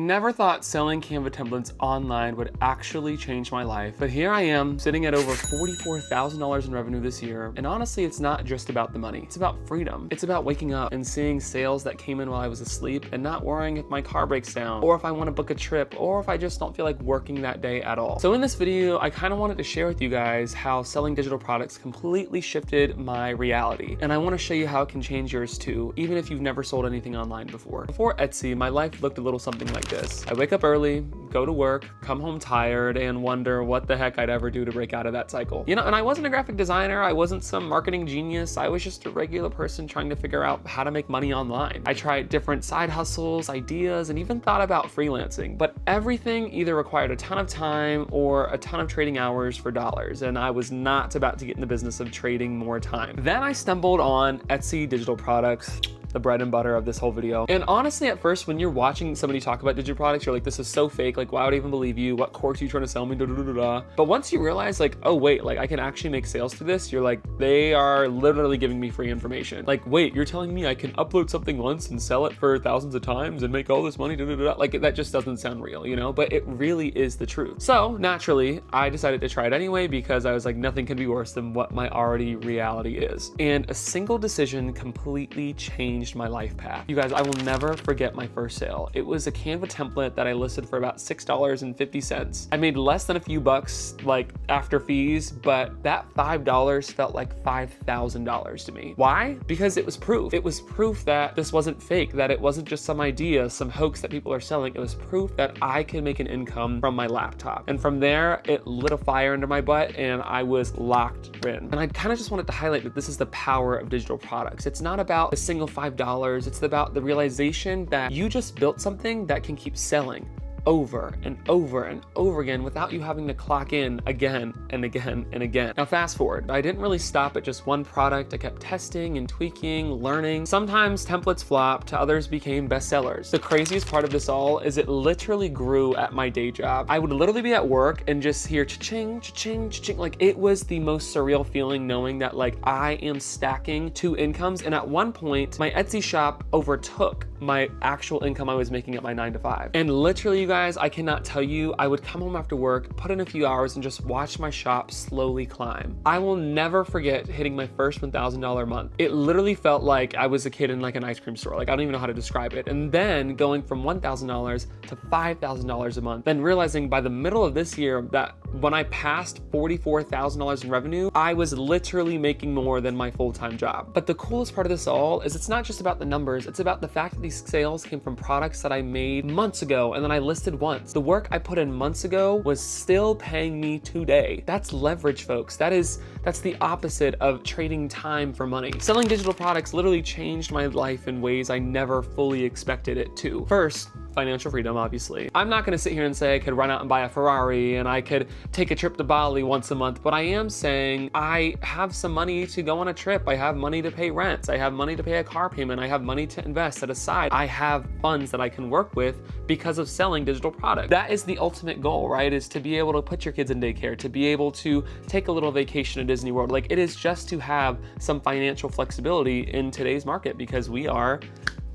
Never thought selling Canva templates online would actually change my life, but here I am sitting at over $44,000 in revenue this year. And honestly, it's not just about the money. It's about freedom. It's about waking up and seeing sales that came in while I was asleep and not worrying if my car breaks down or if I want to book a trip or if I just don't feel like working that day at all. So in this video, I kind of wanted to share with you guys how selling digital products completely shifted my reality. And I want to show you how it can change yours too, even if you've never sold anything online before. Before Etsy, my life looked a little something like this. I wake up early, go to work, come home tired, and wonder what the heck I'd ever do to break out of that cycle. You know, and I wasn't a graphic designer, I wasn't some marketing genius, I was just a regular person trying to figure out how to make money online. I tried different side hustles, ideas, and even thought about freelancing, but everything either required a ton of time or a ton of trading hours for dollars, and I was not about to get in the business of trading more time. Then I stumbled on Etsy digital products, the bread and butter of this whole video. And honestly, at first, when you're watching somebody talk about digital products, you're like, this is so fake. Like, why would I even believe you? What course are you trying to sell me? Da, da, da, da, da. But once you realize like, oh wait, like I can actually make sales through this, you're like, they are literally giving me free information. Like, wait, you're telling me I can upload something once and sell it for thousands of times and make all this money? Da, da, da, da. Like, that just doesn't sound real, you know? But it really is the truth. So naturally, I decided to try it anyway because I was like, nothing can be worse than what my already reality is. And a single decision completely changed my life path. You guys, I will never forget my first sale. It was a Canva template that I listed for about $6.50. I made less than a few bucks like after fees, but that $5 felt like $5,000 to me. Why? Because it was proof. It was proof that this wasn't fake, that it wasn't just some idea, some hoax that people are selling. It was proof that I could make an income from my laptop. And from there, it lit a fire under my butt and I was locked in. And I kind of just wanted to highlight that this is the power of digital products. It's not about a single $5. It's about the realization that you just built something that can keep selling over and over and over again without you having to clock in again and again and again. Now fast forward, I didn't really stop at just one product. I kept testing and tweaking, learning. Sometimes templates flopped, others became bestsellers. The craziest part of this all is it literally grew at my day job. I would literally be at work and just hear cha-ching, cha-ching, cha-ching. Like, it was the most surreal feeling knowing that like I am stacking two incomes, and at one point my Etsy shop overtook my actual income I was making at my 9-to-5. And literally, you guys, I cannot tell you, I would come home after work, put in a few hours and just watch my shop slowly climb. I will never forget hitting my first $1,000 month. It literally felt like I was a kid in like an ice cream store. Like, I don't even know how to describe it. And then going from $1,000 to $5,000 a month, then realizing by the middle of this year that when I passed $44,000 in revenue, I was literally making more than my full-time job. But the coolest part of this all is it's not just about the numbers, it's about the fact that these sales came from products that I made months ago and then I listed once. The work I put in months ago was still paying me today. That's leverage, folks. That's the opposite of trading time for money. Selling digital products literally changed my life in ways I never fully expected it to. First, financial freedom, obviously. I'm not gonna sit here and say I could run out and buy a Ferrari and I could take a trip to Bali once a month, but I am saying I have some money to go on a trip. I have money to pay rents. I have money to pay a car payment. I have money to invest, set aside. I have funds that I can work with because of selling digital products. That is the ultimate goal, right? Is to be able to put your kids in daycare, to be able to take a little vacation at Disney World. Like, it is just to have some financial flexibility in today's market because we are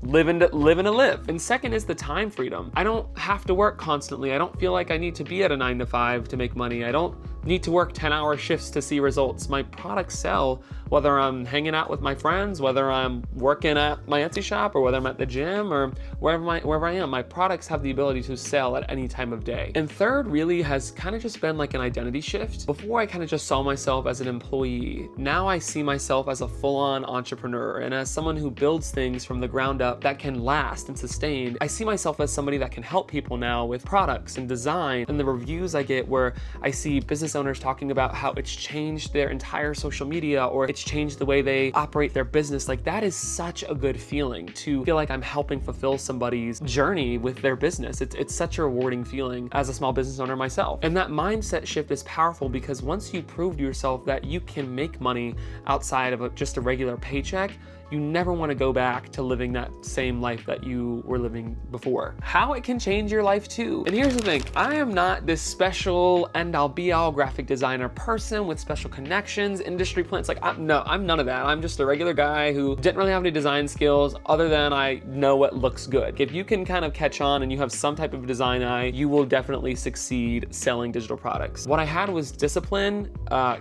living to live. And second is the time freedom. I don't have to work constantly. I don't feel like I need to be at a 9-to-5 to make money. I don't need to work 10-hour shifts to see results. My products sell whether I'm hanging out with my friends, whether I'm working at my Etsy shop, or whether I'm at the gym or wherever I am. My products have the ability to sell at any time of day. And third really has kind of just been like an identity shift. Before, I kind of just saw myself as an employee. Now I see myself as a full-on entrepreneur and as someone who builds things from the ground up that can last and sustain. I see myself as somebody that can help people now with products and design, and the reviews I get where I see business owners talking about how it's changed their entire social media or it's changed the way they operate their business. Like, that is such a good feeling to feel like I'm helping fulfill somebody's journey with their business. It's such a rewarding feeling as a small business owner myself. And that mindset shift is powerful because once you prove to yourself that you can make money outside of just a regular paycheck, you never want to go back to living that same life that you were living before. How it can change your life too. And here's the thing, I am not this special end-all be-all graphic designer person with special connections, industry plans. Like, I'm none of that. I'm just a regular guy who didn't really have any design skills other than I know what looks good. If you can kind of catch on and you have some type of design eye, you will definitely succeed selling digital products. What I had was discipline,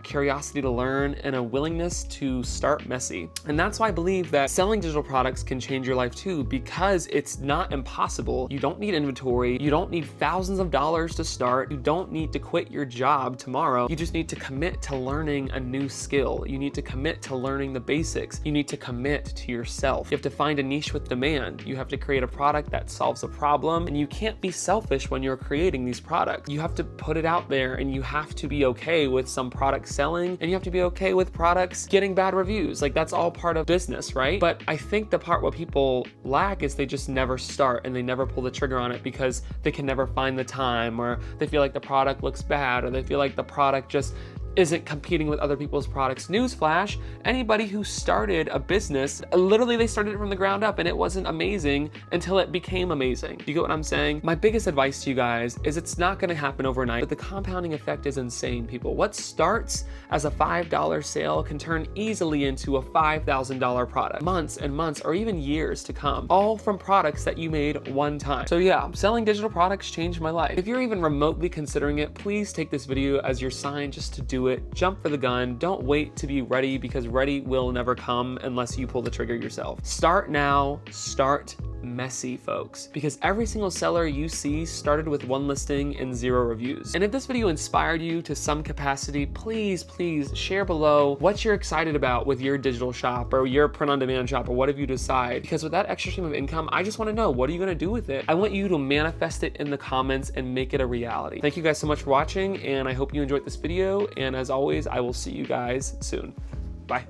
curiosity to learn, and a willingness to start messy. And that's why I believe that selling digital products can change your life too, because it's not impossible. You don't need inventory. You don't need thousands of dollars to start. You don't need to quit your job tomorrow. You just need to commit to learning a new skill. You need to commit to learning the basics. You need to commit to yourself. You have to find a niche with demand. You have to create a product that solves a problem, and you can't be selfish when you're creating these products. You have to put it out there, and you have to be okay with some products selling, and you have to be okay with products getting bad reviews. Like, that's all part of business, right? But I think the part what people lack is they just never start and they never pull the trigger on it because they can never find the time, or they feel like the product looks bad, or they feel like the product just isn't competing with other people's products. Newsflash, anybody who started a business, literally they started it from the ground up and it wasn't amazing until it became amazing. You get what I'm saying? My biggest advice to you guys is it's not gonna happen overnight, but the compounding effect is insane, people. What starts as a $5 sale can turn easily into a $5,000 product. Months and months, or even years to come, all from products that you made one time. So yeah, selling digital products changed my life. If you're even remotely considering it, please take this video as your sign just to do it. Jump for the gun. Don't wait to be ready, because ready will never come unless you pull the trigger yourself. Start now, start messy, folks, because every single seller you see started with one listing and 0 reviews. And if this video inspired you to some capacity, please share below what you're excited about with your digital shop or your print-on-demand shop, or whatever you decide, because with that extra stream of income, I just want to know, what are you going to do with it? I want you to manifest it in the comments and make it a reality. Thank you guys so much for watching, and I hope you enjoyed this video, and as always, I will see you guys soon. Bye.